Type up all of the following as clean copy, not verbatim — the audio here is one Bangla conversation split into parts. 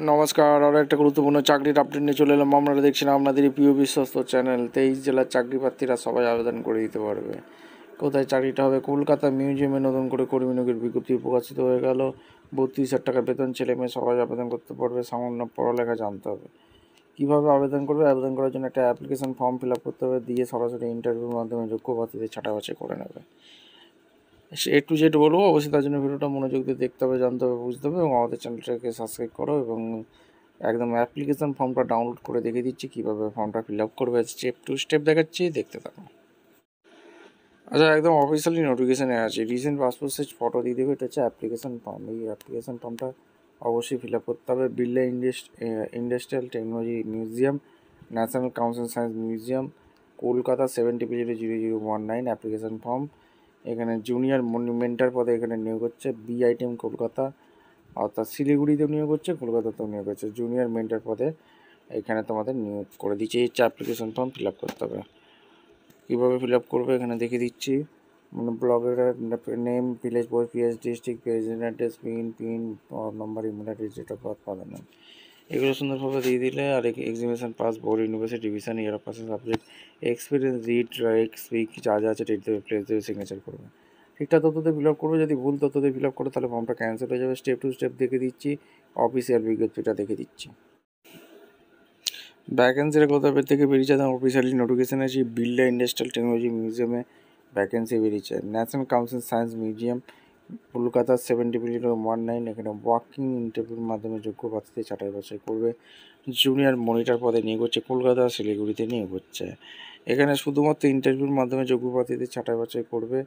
নমস্কার, আরও একটা গুরুত্বপূর্ণ চাকরির আপডেট নিয়ে চলে এলাম। আপনারা দেখছেন আপনাদেরই প্রিয় বিশ্বস্ত চ্যানেল। 23 জেলার চাকরি প্রার্থীরা সবাই আবেদন করে দিতে পারবে। কোথায় চাকরিটা হবে? কলকাতা মিউজিয়ামে নতুন করে কর্মী নিয়োগের বিজ্ঞপ্তি প্রকাশিত হয়ে গেল। 32,000 টাকা বেতন, ছেলে মেয়ে সবাই আবেদন করতে পারবে। সামান্য পড়ালেখা জানতে হবে। কীভাবে আবেদন করবে? আবেদন করার জন্য একটা অ্যাপ্লিকেশন ফর্ম ফিল আপ করতে হবে, দিয়ে সরাসরি ইন্টারভিউর মাধ্যমে যোগ্য প্রার্থীদের ছাঁটাই বাছাই করে নেবে। A to Z বলবো, অবশ্যই তার জন্য ভিডিওটা মনোযোগ দিয়ে দেখতে হবে, জানতে হবে, বুঝতে হবে এবং আমাদের চ্যানেলটাকে সাবস্ক্রাইব করো এবং একদম অ্যাপ্লিকেশন ফর্মটা ডাউনলোড করে দেখিয়ে দিচ্ছি কীভাবে ফর্মটা ফিল আপ করবে। স্টেপ টু স্টেপ দেখাচ্ছি, দেখতে থাকো। আচ্ছা, একদম অফিসিয়ালি নোটিফিকেশানে আছে, রিসেন্ট পাসপোর্ট সাইজ ফটো দিয়ে দেবে। এটা হচ্ছে অ্যাপ্লিকেশন ফর্ম। এই অ্যাপ্লিকেশন ফর্মটা অবশ্যই ফিল আপ করতে হবে। Birla industrial technology museum, national council science museum, Kolkata 700019। Application form. এখানে জুনিয়র মনিমেন্টার পদে এখানে নিয়োগ হচ্ছে। BITM কলকাতা, অর্থাৎ শিলিগুড়িতেও নিয়োগ হচ্ছে, কলকাতাতেও নিয়োগ হচ্ছে। জুনিয়র মেন্টার পদে এখানে তোমাদের নিয়োগ করে দিচ্ছি। এই অ্যাপ্লিকেশন ফর্ম ফিল আপ করতে হবে। কীভাবে ফিল আপ করবে এখানে দেখিয়ে দিচ্ছি। ব্লগের name, village boy, PS district, present address, pin number, email address, date of birth, father name, এগুলো সুন্দরভাবে দিয়ে দিলে। আর exhibition pass, board, university, division, year of পাসের subject, experience, read, write, speak যা যা আছে ডেট দেবে, প্লেস দেবে, সিগনেচার করবে। ঠিকঠাক তথ্যতে ফিল আপ করবে। যদি ভুল তথ্যতে ফিল আপ করে তাহলে ফর্মটা ক্যান্সেল হয়ে যাবে। স্টেপ টু স্টেপ দেখে দিচ্ছি, অফিসিয়াল বিজ্ঞপ্তিটা দেখে দিচ্ছি। ভ্যাকেন্সির কোথাও থেকে বেরিয়েছে? অফিসিয়ালি নোটিফিকেশন আছে। বিড়লা ইন্ডাস্ট্রিয়াল টেকনোলজি মিউজিয়ামে ভ্যাকেন্সি বেরিয়েছে। National council science museum, Kolkata 700019। এখানে ওয়াকিং ইন্টারভিউর মাধ্যমে যোগ্য প্রার্থীদের ছাঁটাই বাছাই করবে। জুনিয়র মনিটর পদে নিয়োগ হচ্ছে, কলকাতা শিলিগুড়িতে নিয়োগ হচ্ছে। এখানে শুধুমাত্র ইন্টারভিউর মাধ্যমে যোগ্য প্রার্থীদের ছাঁটাই বাছাই করবে।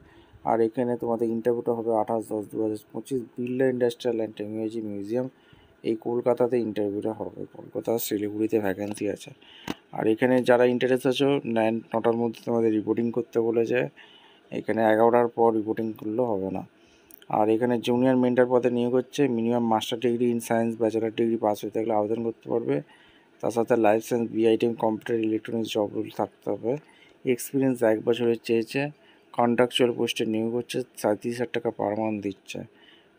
আর এখানে তোমাদের ইন্টারভিউটা হবে 28/10/2025। Birla industrial and technology museum, এই কলকাতাতে ইন্টারভিউটা হবে। কলকাতা শিলিগুড়িতে ভ্যাকেন্সি আছে। আর এখানে যারা ইন্টারেস্ট আছো, 9টার মধ্যে তোমাদের রিপোর্টিং করতে বলেছে। এখানে 11টার পর রিপোর্টিং করলেও হবে না। আর এখানে জুনিয়র মেন্টার পদে নিয়োগ হচ্ছে। Minimum master degree in science, bachelor degree pass হয়ে থাকলে আবেদন করতে পারবে। তার সাথে licence, BITM computer electronics job rule থাকতে হবে। এক্সপিরিয়েন্স 1 বছরের চেয়েছে। কন্ট্রাকচুয়াল পোস্টে নিয়োগ হচ্ছে। 37,000 টাকা পার মান্থ দিচ্ছে।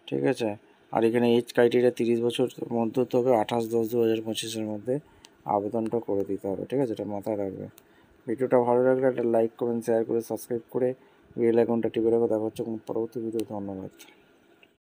ঠিক আছে। আর এখানে এজ ক্রাইটেরিয়া 30 বছর মধ্যে হতে হবে। 28/10/2025 মধ্যে আবেদনটা করে দিতে হবে। ঠিক আছে, এটা মাথায় রাখবে। ভিডিওটা ভালো লাগলে একটা লাইক করুন, শেয়ার করে, সাবস্ক্রাইব করে বেল আইকনটা টিপে রাখো। দেখা হচ্ছে পরবর্তী ভিডিও। ধন্যবাদ।